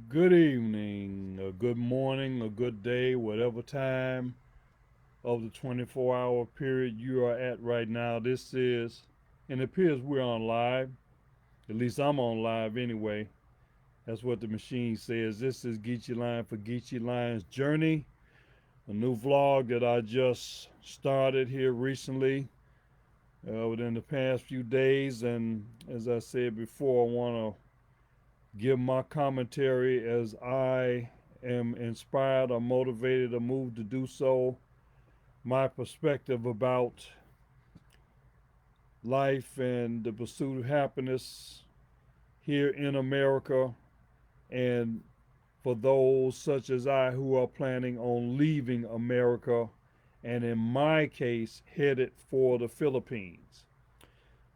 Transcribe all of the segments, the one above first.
Good evening, a good morning, a good day, whatever time of the 24-hour period you are at right now. And it appears we're on live. At least I'm on live anyway. That's what the machine says. This is Geechee Line for Geechee Line's Journey, a new vlog that I just started here recently within the past few days. And as I said before, I want to give my commentary as I am inspired or motivated or moved to do so. My perspective about life and the pursuit of happiness here in America, and for those such as I who are planning on leaving America, and in my case, headed for the Philippines.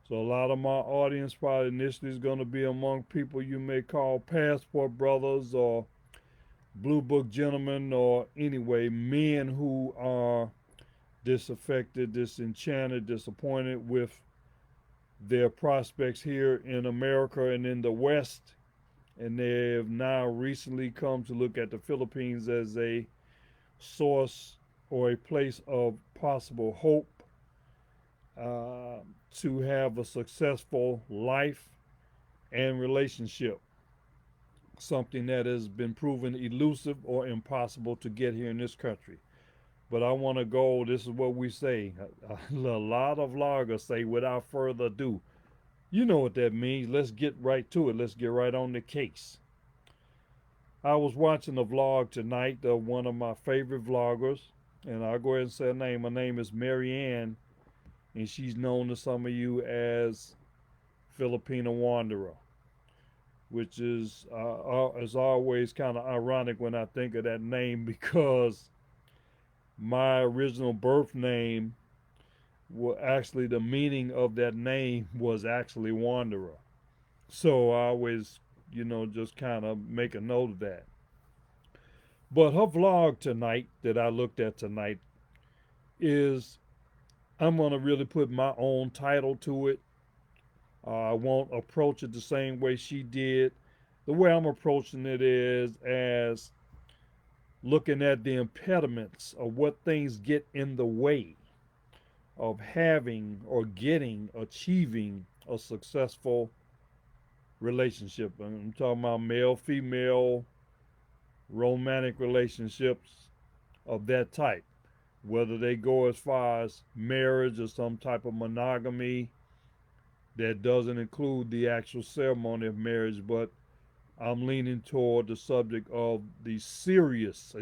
So, a lot of my audience probably initially is going to be among people you may call passport brothers or blue book gentlemen, or anyway, men who are disaffected, disenchanted, disappointed with their prospects here in America and in the West. And they have now recently come to look at the Philippines as a source or a place of possible hope uh, to have a successful life and relationship. Something that has been proven elusive or impossible to get here in this country. But I want to go. This is what we say. A lot of vloggers say, without further ado. You know what that means. Let's get right to it. Let's get right on the case. I was watching a vlog tonight of one of my favorite vloggers, and I'll go ahead and say her name. Her name is Marianne, and she's known to some of you as Filipina Wanderer, which is always kind of ironic when I think of that name because my original birth name, well, actually the meaning of that name was actually wanderer. So I always, just kind of make a note of that. But her vlog tonight that I looked at tonight is, I'm going to really put my own title to it. I won't approach it the same way she did. The way I'm approaching it is as looking at the impediments of what things get in the way of having or getting, achieving a successful relationship. I'm talking about male, female, romantic relationships of that type. Whether they go as far as marriage or some type of monogamy that doesn't include the actual ceremony of marriage, but I'm leaning toward the subject of a serious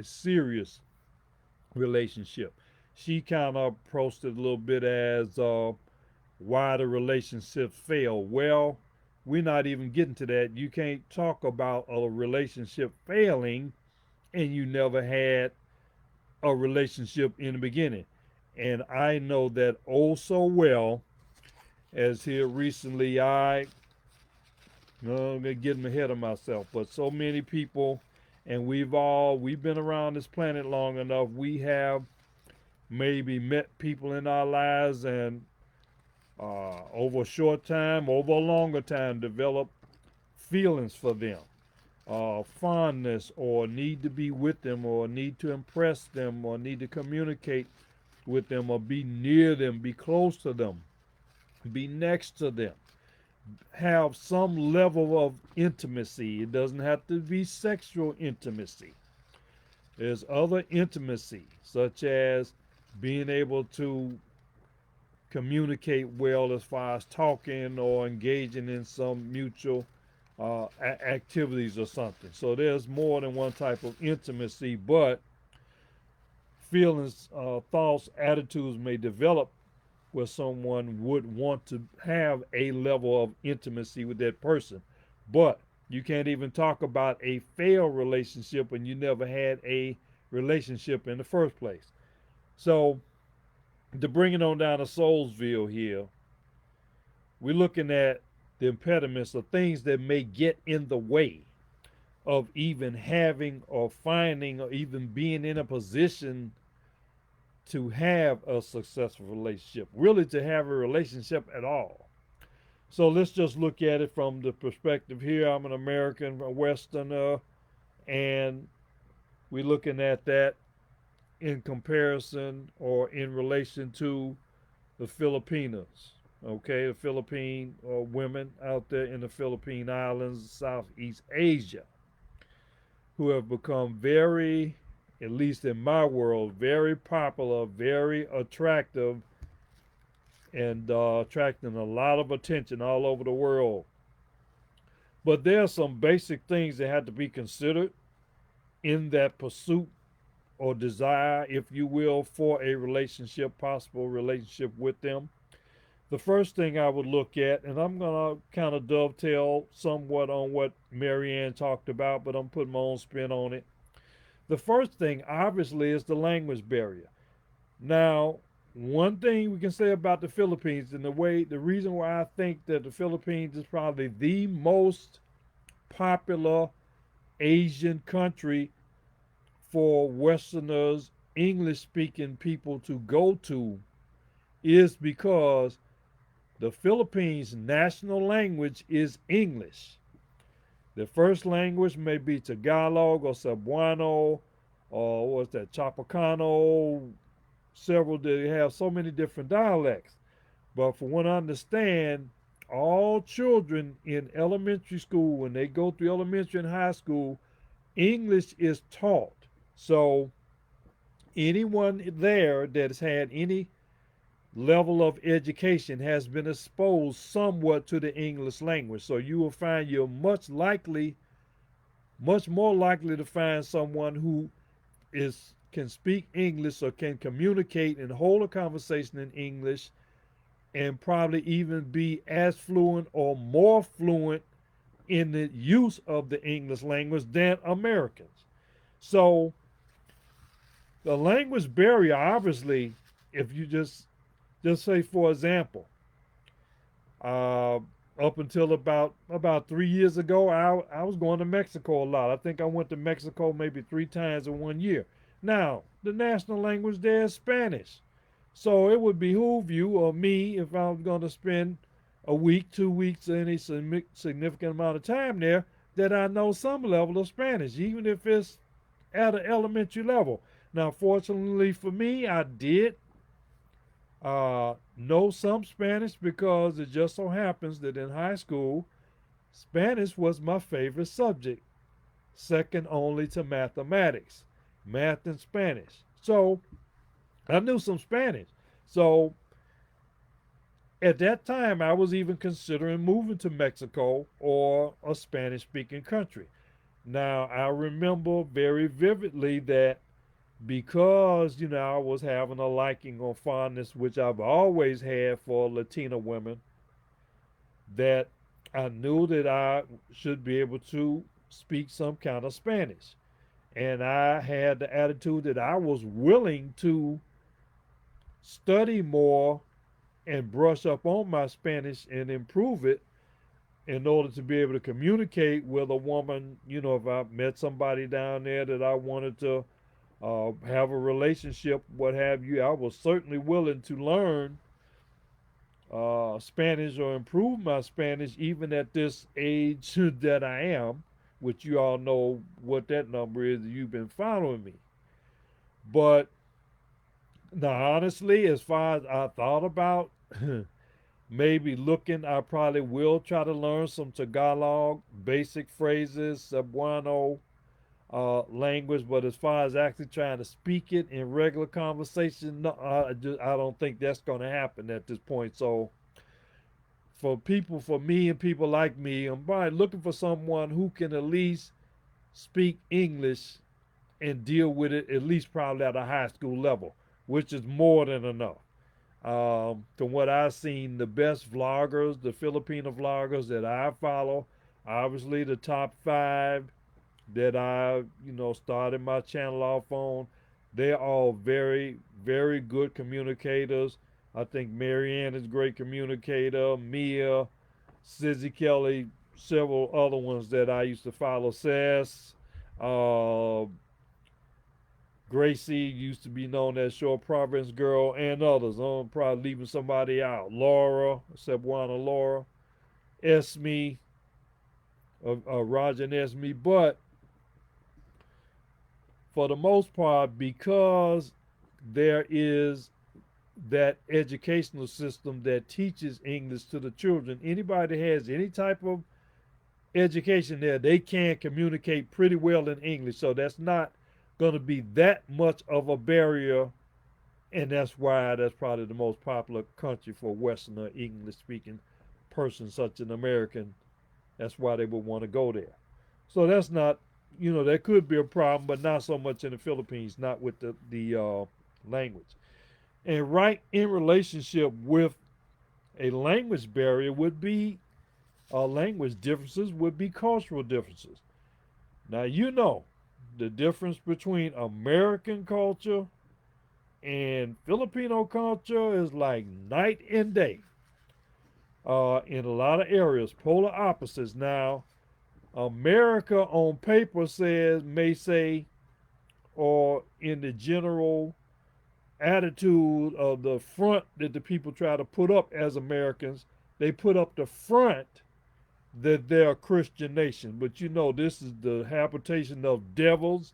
relationship. She kind of approached it a little bit as why the relationship failed. Well, we're not even getting to that. You can't talk about a relationship failing and you never had a relationship in the beginning. And I know that oh so well, as here recently I'm getting ahead of myself, but so many people, and we've been around this planet long enough. We have maybe met people in our lives and over a short time, over a longer time, develop feelings for them, fondness, or need to be with them, or need to impress them, or need to communicate with them, or be near them, be close to them, be next to them, have some level of intimacy. It doesn't have to be sexual intimacy. There's other intimacy, such as being able to communicate well as far as talking or engaging in some mutual activities or something. So there's more than one type of intimacy, but feelings, thoughts, attitudes may develop where someone would want to have a level of intimacy with that person. But you can't even talk about a failed relationship when you never had a relationship in the first place. So, to bring it on down to Soulsville here, we're looking at the impediments of things that may get in the way of even having or finding or even being in a position to have a successful relationship, really to have a relationship at all. So let's just look at it from the perspective here. I'm an American, a Westerner, And we're looking at that in comparison or in relation to the Filipinas. Okay, the Philippine women out there in the Philippine Islands, Southeast Asia, who have become very, at least in my world, very popular, very attractive, and attracting a lot of attention all over the world. But there are some basic things that have to be considered in that pursuit or desire, if you will, for a relationship, possible relationship with them. The first thing I would look at, and I'm going to kind of dovetail somewhat on what Marianne talked about, but I'm putting my own spin on it. The first thing, obviously, is the language barrier. Now, one thing we can say about the Philippines, and the reason why I think that the Philippines is probably the most popular Asian country for Westerners, English speaking people to go to, is because the Philippines' national language is English. The first language may be Tagalog or Cebuano or what's that, Chapacano. Several, they have so many different dialects. But from what I understand, all children in elementary school, when they go through elementary and high school, English is taught. So anyone there that has had any level of education has been exposed somewhat to the English language. So you will find you're much more likely to find someone who is can speak English or can communicate and hold a conversation in English and probably even be as fluent or more fluent in the use of the English language than Americans. So the language barrier, obviously, if you just say, for example, uh, up until about 3 years ago, I was going to Mexico a lot. I think I went to Mexico maybe 3 times in 1 year. Now the national language there is Spanish, so it would behoove you or me, if I was going to spend a week, 2 weeks, any significant amount of time there, that I know some level of Spanish, even if it's at an elementary level. Now, fortunately for me, I did know some Spanish because it just so happens that in high school, Spanish was my favorite subject, second only to mathematics, math and Spanish. So I knew some Spanish. So at that time, I was even considering moving to Mexico or a Spanish speaking country. Now, I remember very vividly that because, I was having a liking or fondness, which I've always had for Latina women, that I knew that I should be able to speak some kind of Spanish. And I had the attitude that I was willing to study more and brush up on my Spanish and improve it in order to be able to communicate with a woman. If I met somebody down there that I wanted to have a relationship, what have you, I was certainly willing to learn Spanish or improve my Spanish even at this age that I am, which you all know what that number is if you've been following me. But now, honestly, as far as I thought about maybe looking, I probably will try to learn some Tagalog, basic phrases, Cebuano language. But as far as actually trying to speak it in regular conversation, no, I don't think that's going to happen at this point. So for me and people like me, I'm probably looking for someone who can at least speak English and deal with it at least probably at a high school level, which is more than enough. From what I've seen, the best vloggers, the Filipino vloggers that I follow, obviously the top 5 that I, started my channel off on, they're all very, very good communicators. I think Marianne is a great communicator, Mia, Sizzy Kelly, several other ones that I used to follow, Sass, uh, Gracie used to be known as Short Province Girl, and others. I'm probably leaving somebody out. Laura, Cebuana Laura, Esme, Roger and Esme. But for the most part, because there is that educational system that teaches English to the children, anybody that has any type of education there, they can communicate pretty well in English. So that's not going to be that much of a barrier. And that's why that's probably the most popular country for Western or English speaking person, such an American. That's why they would want to go there. So that's not, that could be a problem, but not so much in the Philippines, not with the language. And right in relationship with a language barrier would be language differences, would be cultural differences. Now, the difference between American culture and Filipino culture is like night and day in a lot of areas, polar opposites. Now, America on paper may say, or in the general attitude of the front that the people try to put up as Americans, they put up the front that they're a Christian nation. But this is the habitation of devils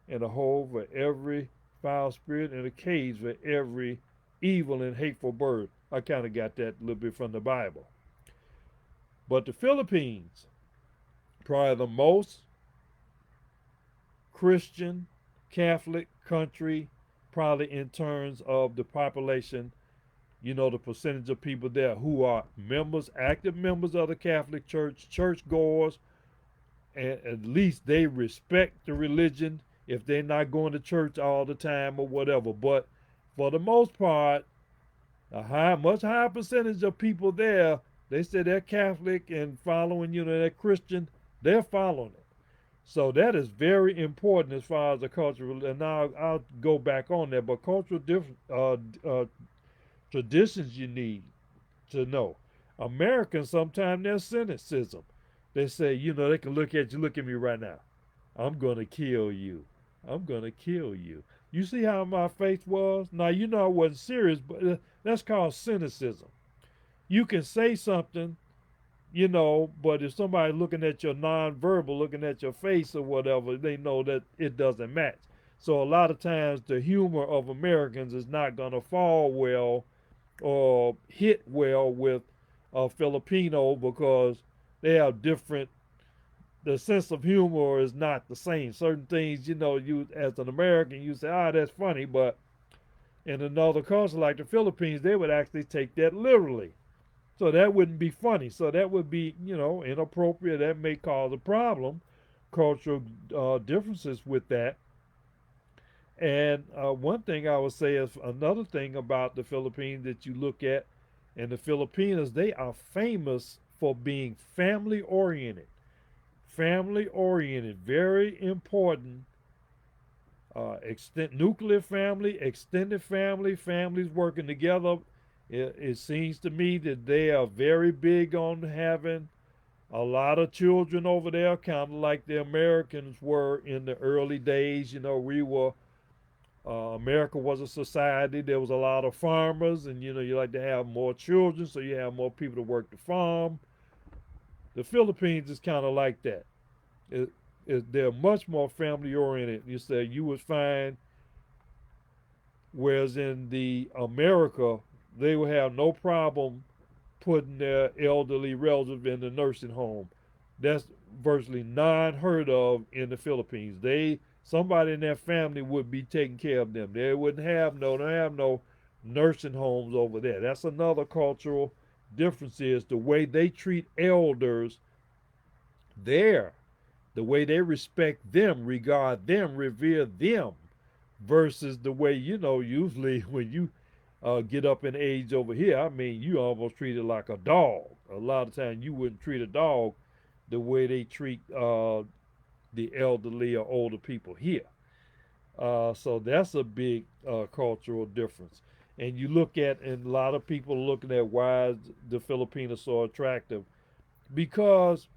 and a hole for every foul spirit and a cage for every evil and hateful bird. I kind of got that a little bit from the Bible. But the Philippines, probably the most Christian Catholic country, probably in terms of the population, the percentage of people there who are members, active members of the Catholic Church, churchgoers, and at least they respect the religion if they're not going to church all the time or whatever. But for the most part, much higher percentage of people there, they say they're Catholic and following, they're Christian, they're following it. So that is very important as far as the cultural, and now I'll go back on that, but cultural traditions you need to know. Americans, sometimes there's cynicism. They say, they can look at me right now. I'm going to kill you. I'm going to kill you. You see how my face was? Now, I wasn't serious, but that's called cynicism. You can say something, but if somebody looking at your nonverbal, looking at your face or whatever, they know that it doesn't match. So a lot of times the humor of Americans is not going to fall well or hit well with a Filipino because they have different, the sense of humor is not the same. Certain things, you as an American, you say, that's funny, but in another culture like the Philippines, they would actually take that literally. So that wouldn't be funny. So that would be, inappropriate. That may cause a problem, cultural differences with that. And one thing I would say is another thing about the Philippines that you look at, and the Filipinos, they are famous for being family oriented. Family oriented, very important. Nuclear family, extended family, families working together. It seems to me that they are very big on having a lot of children over there, kind of like the Americans were in the early days. America was a society. There was a lot of farmers, and you like to have more children, so you have more people to work the farm. The Philippines is kind of like that. They're much more family oriented. You would find, whereas in the America, they would have no problem putting their elderly relative in the nursing home. That's virtually not heard of in the Philippines. Somebody in their family would be taking care of them. They don't have no nursing homes over there. That's another cultural difference, is the way they treat elders there, the way they respect them, regard them, revere them, versus the way, usually when you get up in age over here, you almost treat it like a dog. A lot of times you wouldn't treat a dog the way they treat the elderly or older people here. So that's a big cultural difference. And and a lot of people are looking at why the Filipinos so attractive, because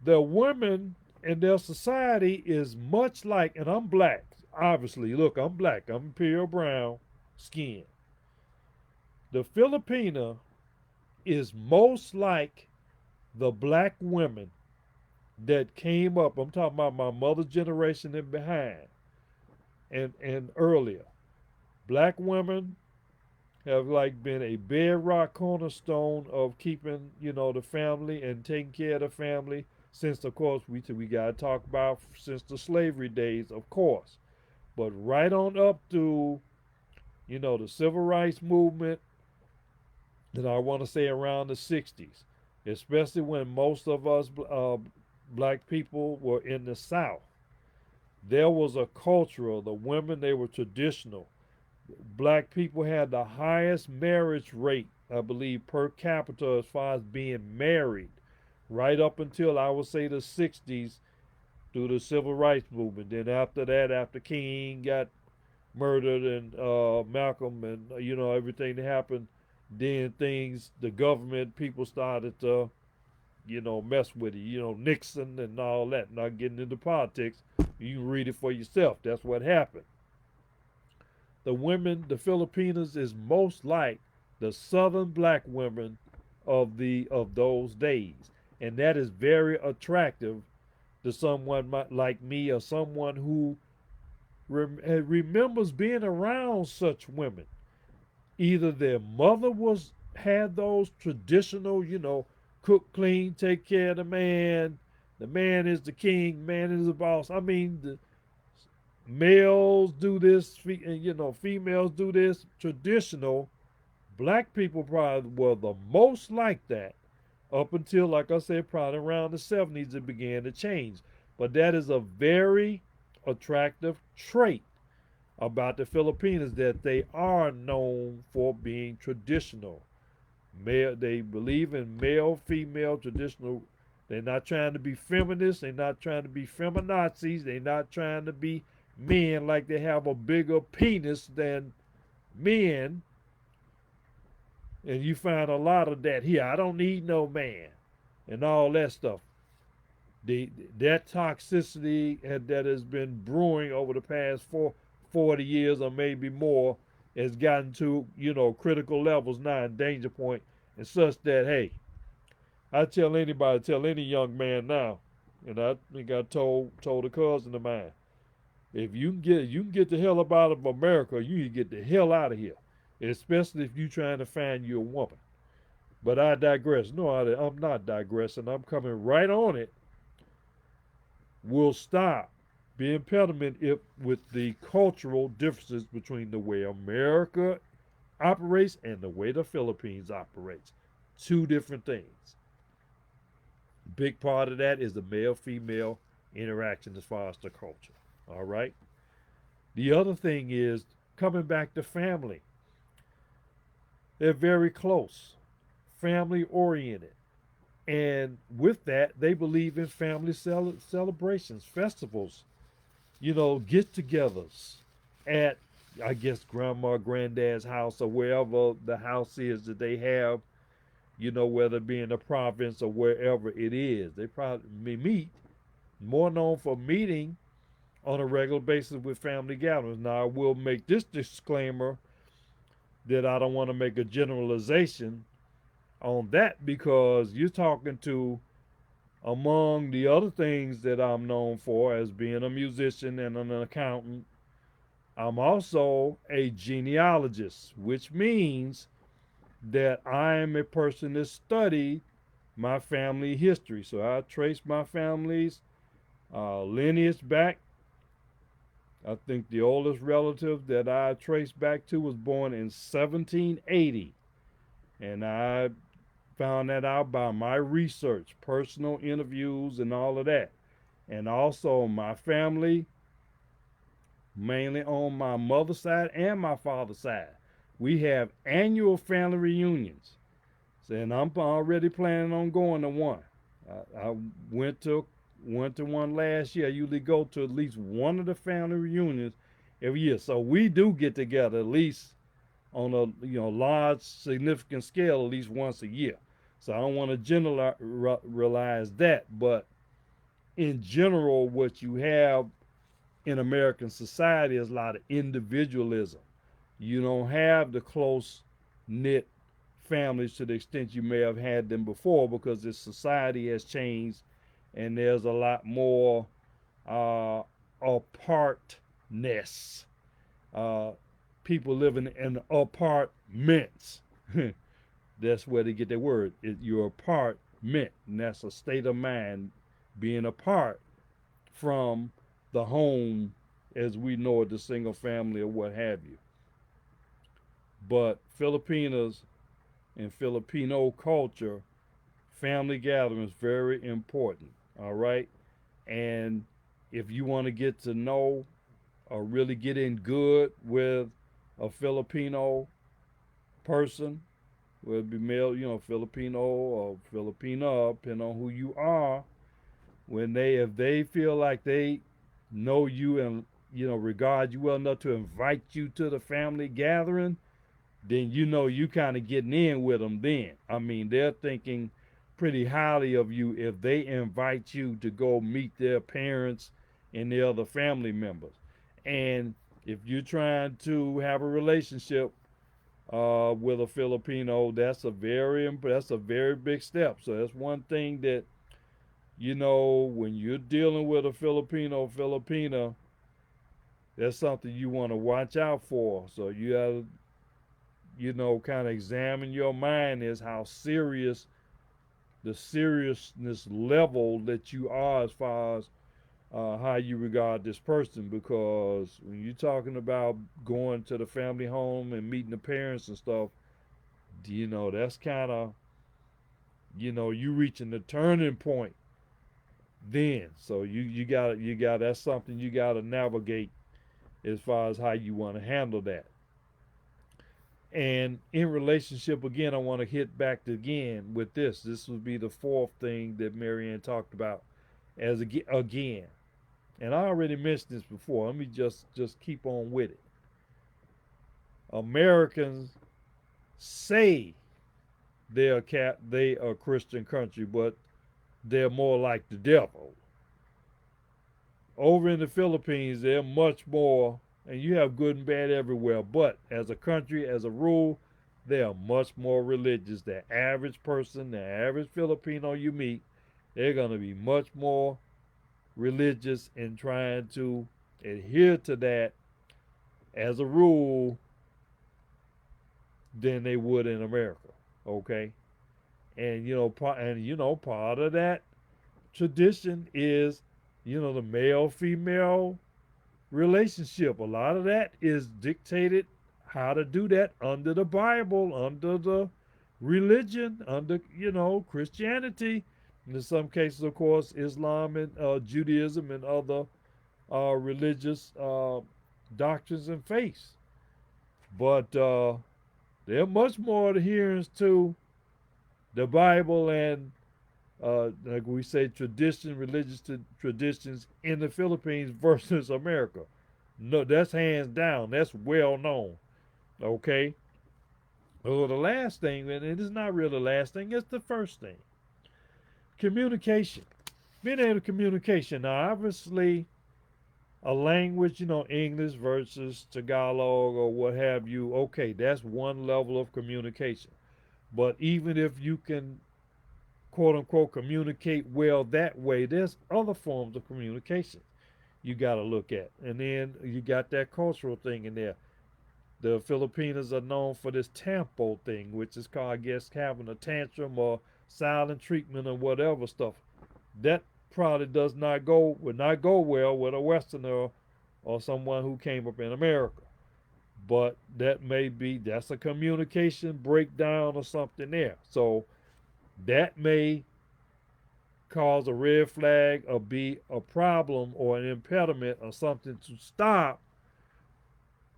the women in their society is much like, and I'm black, obviously. Look, I'm black. I'm pale brown skin. The Filipina is most like the black women that came up. I'm talking about my mother's generation and behind, and earlier. Black women have like been a bedrock cornerstone of keeping, the family and taking care of the family since, of course, we gotta talk about since the slavery days, of course. But right on up to, the civil rights movement, and I want to say around the 60s, especially when most of us black people were in the South. There was a culture of the women, they were traditional. Black people had the highest marriage rate, I believe, per capita as far as being married, right up until I would say the 60s through the civil rights movement. Then after that, after King got murdered and Malcolm and everything that happened, then things the government people started to mess with it. Nixon and all that. Not getting into politics. You can read it for yourself. That's what happened. The women, the Filipinas, is most like the southern black women of those days, and that is very attractive to someone like me or someone who remembers being around such women. Either their mother was had those traditional, cook, clean, take care of the man. The man is the king. Man is the boss. I mean, the males do this, females do this. Traditional. Black people probably were the most like that up until, like I said, probably around the 70s it began to change. But that is a very attractive trait about the Filipinos that they are known for being traditional. Male, they believe in male, female, traditional. They're not trying to be feminists. They're not trying to be feminazis. They're not trying to be men like they have a bigger penis than men. And you find a lot of that here. I don't need no man and all that stuff. That toxicity that has been brewing over the past 40 years or maybe more has gotten to, critical levels now and danger point and such that, hey, I tell any young man now, and I think I told a cousin of mine, if you can get the hell up out of America, you can get the hell out of here. Especially if you're trying to find you a woman. But I digress. No, I'm not digressing. I'm coming right on it. We'll stop the impediment if with the cultural differences between the way America operates and the way the Philippines operates. Two different things. Big part of that is the male-female interaction as far as the culture. All right. The other thing is coming back to family. They're very close, family oriented. And with that, they believe in family celebrations, festivals, get togethers at, I guess, grandma, granddad's house or wherever the house is that they have, whether it be in the province or wherever it is. They probably meet, more known for meeting on a regular basis with family gatherings. Now, I will make this disclaimer that I don't want to make a generalization on that because you're talking to, among the other things that I'm known for as being a musician and an accountant, I'm also a genealogist, which means that I am a person that studied my family history. So I trace my family's lineage back. I think the oldest relative that I trace back to was born in 1780. And I found that out by my research, personal interviews, and all of that. And also, my family, mainly on my mother's side and my father's side, we have annual family reunions. And I'm already planning on going to one. I went to one last year. I usually go to at least one of the family reunions every year. So we do get together at least on a large significant scale at least once a year. So I don't want to generalize that, but in general, what you have in American society is a lot of individualism. You don't have the close knit families to the extent you may have had them before because this society has changed and there's a lot more uh, apartness. Uh, People living in apartments. That's where they get their word. Your apartment, and that's a state of mind, being apart from the home as we know it, the single family or what have you. But Filipinas and Filipino culture, family gatherings very important. All right, and if you want to get to know or really get in good with a Filipino person, whether it be male, Filipino or Filipina, depending on who you are, when if they feel like they know you and regard you well enough to invite you to the family gathering, then you kind of getting in with them. Then I mean they're thinking pretty highly of you if they invite you to go meet their parents and their other family members. And if you're trying to have a relationship with a Filipino, that's a very big step. So that's one thing that when you're dealing with a Filipina, that's something you want to watch out for. So you have to, kind of examine your mind as how serious the seriousness level that you are as far as how you regard this person. Because when you're talking about going to the family home and meeting the parents and stuff, that's kind of, you reaching the turning point then. So you got that's something you got to navigate as far as how you want to handle that. And in relationship, again, I want to hit back again with this. This would be the fourth thing that Marianne talked about as again. And I already mentioned this before. Let me just keep on with it. Americans say they are a Christian country, but they're more like the devil. Over in the Philippines, they're much more, and you have good and bad everywhere, but as a country, as a rule, they are much more religious. The average person, the average Filipino you meet, they're going to be much more religious in trying to adhere to that as a rule than they would in America. Okay? And part of that tradition is the male female relationship. A lot of that is dictated how to do that under the Bible, under the religion, under Christianity, and in some cases, of course, Islam and Judaism and other religious doctrines and faiths. But there are much more adherence to the Bible and like we say, religious traditions in the Philippines versus America. No, that's hands down. That's well known. Okay. Well, the last thing, and it is not really the last thing, it's the first thing. Communication. Being able to communication. Now, obviously, a language, English versus Tagalog or what have you. Okay, that's one level of communication. But even if you can quote unquote communicate well that way, there's other forms of communication you got to look at. And then you got that cultural thing in there. The Filipinos are known for this tampo thing, which is called, I guess, having a tantrum or silent treatment or whatever stuff. That probably would not go well with a Westerner or someone who came up in America. But that's a communication breakdown or something there. So that may cause a red flag or be a problem or an impediment or something to stop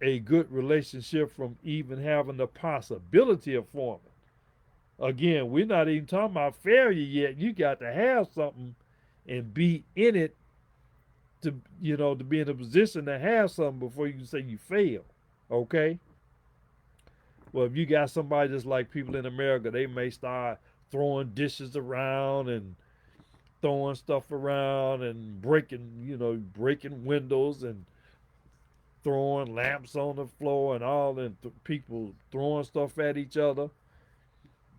a good relationship from even having the possibility of forming. Again, we're not even talking about failure yet. You got to have something and be in it to be in a position to have something before you can say you fail. Okay? Well, if you got somebody just like people in America, they may start throwing dishes around and throwing stuff around and breaking windows and throwing lamps on the floor and all, and people throwing stuff at each other.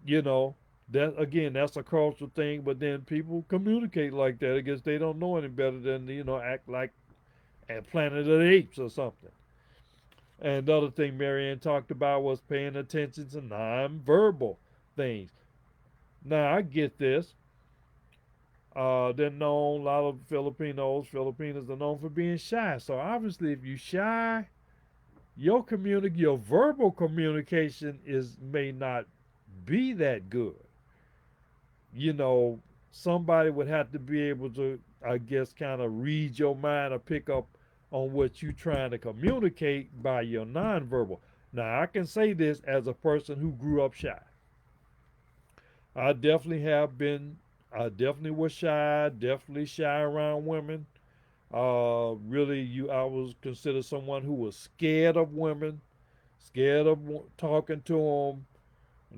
You know, That again, that's a cultural thing. But then people communicate like that. I guess they don't know any better than act like a Planet of the Apes or something. And the other thing Marianne talked about was paying attention to nonverbal things. Now I get this. They're known, a lot of Filipinas are known for being shy. So obviously, if you shy, your verbal communication is may not be that good. You know, somebody would have to be able to, I guess, kind of read your mind or pick up on what you're trying to communicate by your nonverbal. Now, I can say this as a person who grew up shy. I definitely have been. I definitely was shy. Definitely shy around women. Really, I was considered someone who was scared of women, scared of talking to them,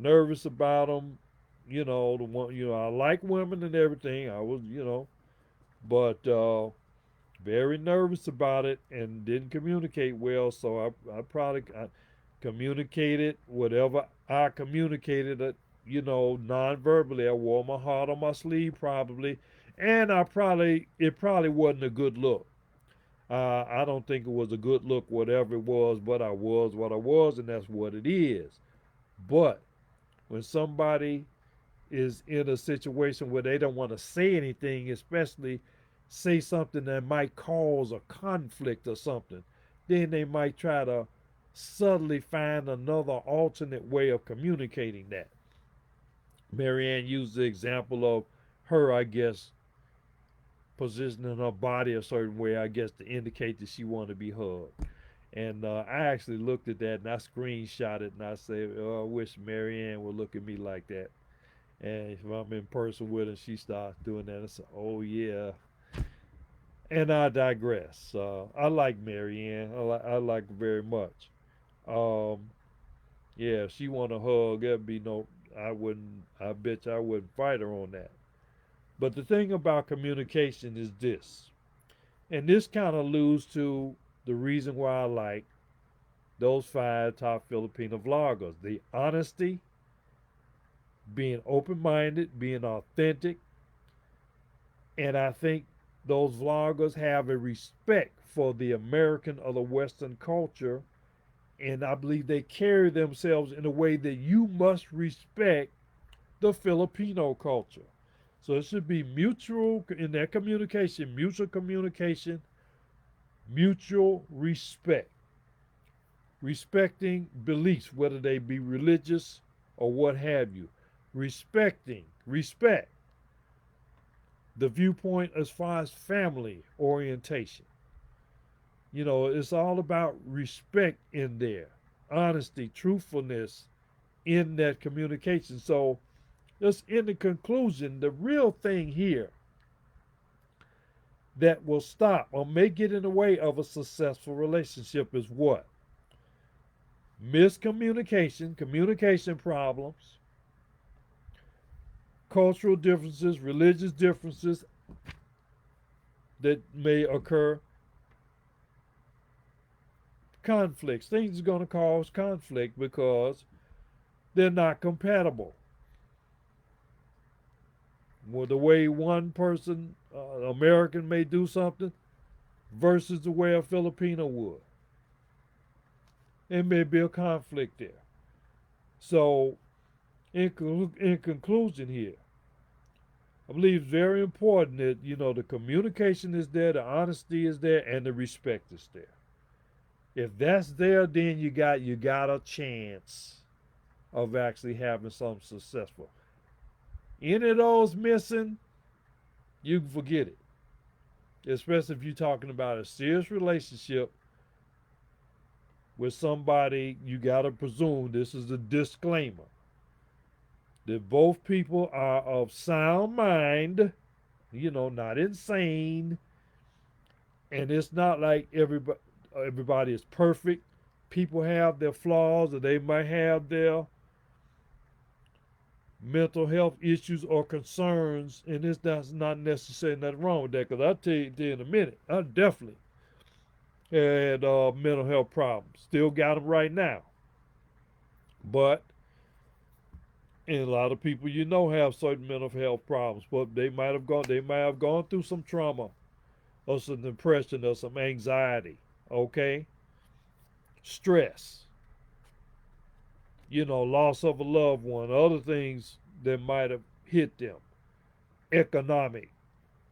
nervous about them. The one. I like women and everything. I was, but very nervous about it and didn't communicate well. So I communicated whatever I communicated. Non-verbally. I wore my heart on my sleeve probably, and it probably wasn't a good look. I don't think it was a good look, whatever it was, but I was what I was, and that's what it is. But when somebody is in a situation where they don't want to say anything, especially say something that might cause a conflict or something, then they might try to subtly find another alternate way of communicating that. Marianne used the example of her, I guess, positioning her body a certain way, I guess, to indicate that she wanted to be hugged. And I actually looked at that and I screenshot it and I said, oh, I wish Marianne would look at me like that. And if I'm in person with her, she starts doing that. I say, oh, yeah. And I digress. I like Marianne. I like her very much. Um, yeah, if she want a hug, that'd be no, I wouldn't, I bet you I wouldn't fight her on that. But the thing about communication is this, and this kind of alludes to the reason why I like those five top Filipino vloggers: the honesty, being open-minded, being authentic, and I think those vloggers have a respect for the American or the Western culture, and I believe they carry themselves in a way that you must respect the Filipino culture. So it should be mutual in their communication, mutual respect, respecting beliefs, whether they be religious or what have you, respect the viewpoint as far as family orientation. It's all about respect in there, honesty, truthfulness in that communication. So, just in the conclusion, the real thing here that will stop or may get in the way of a successful relationship is what? Miscommunication, communication problems, cultural differences, religious differences that may occur, conflicts. Things are going to cause conflict because they're not compatible. Well, the way one person, American, may do something versus the way a Filipino would. There may be a conflict there. So, in conclusion here, I believe it's very important that, the communication is there, the honesty is there, and the respect is there. If that's there, then you got a chance of actually having something successful. Any of those missing, you can forget it. Especially if you're talking about a serious relationship with somebody, you got to presume this is a disclaimer that both people are of sound mind, not insane, and it's not like everybody is perfect. People have their flaws, or they might have their mental health issues or concerns, and that's not necessarily nothing wrong with that. Because I'll tell you in a minute, I definitely had mental health problems. Still got them right now. But And a lot of people you know have certain mental health problems, but they might have gone through some trauma or some depression or some anxiety, okay? Stress, loss of a loved one, other things that might have hit them, economic,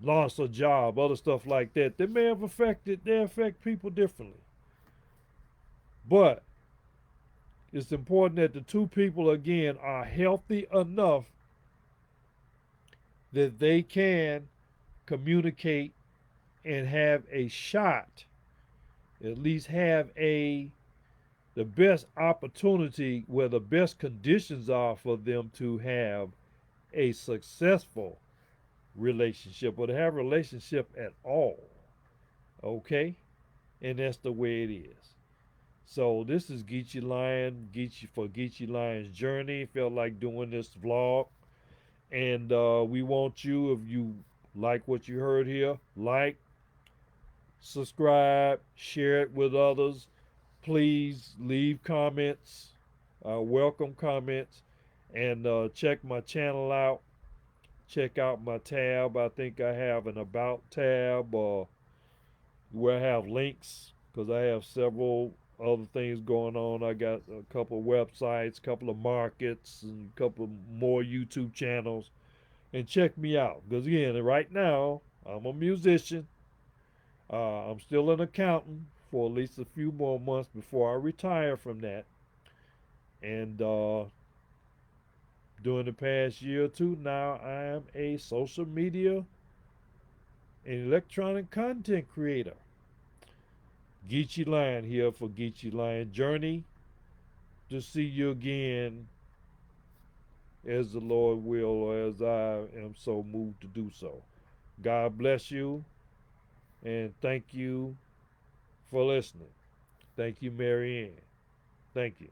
loss of job, other stuff like that. They affect people differently. But it's important that the two people again are healthy enough that they can communicate and have a shot, at least have a the best opportunity where the best conditions are for them to have a successful relationship or to have a relationship at all. Okay? And that's the way it is. So this is Geechee Lion, Geechee for Geechee Lion's Journey. Felt like doing this vlog. And we want you, if you like what you heard here, like, subscribe, share it with others. Please leave comments, welcome comments, and check my channel out. Check out my tab. I think I have an About tab where I have links because I have several other things going on. I got a couple of websites, a couple of markets, and a couple more YouTube channels. And check me out because, again, right now, I'm a musician. I'm still an accountant for at least a few more months before I retire from that. And during the past year or two, now I am a social media and electronic content creator. Geechee Lion here for Geechee Lion Journey. To see you again as the Lord will, or as I am so moved to do so. God bless you, and thank you for listening. Thank you, Mary Ann. Thank you.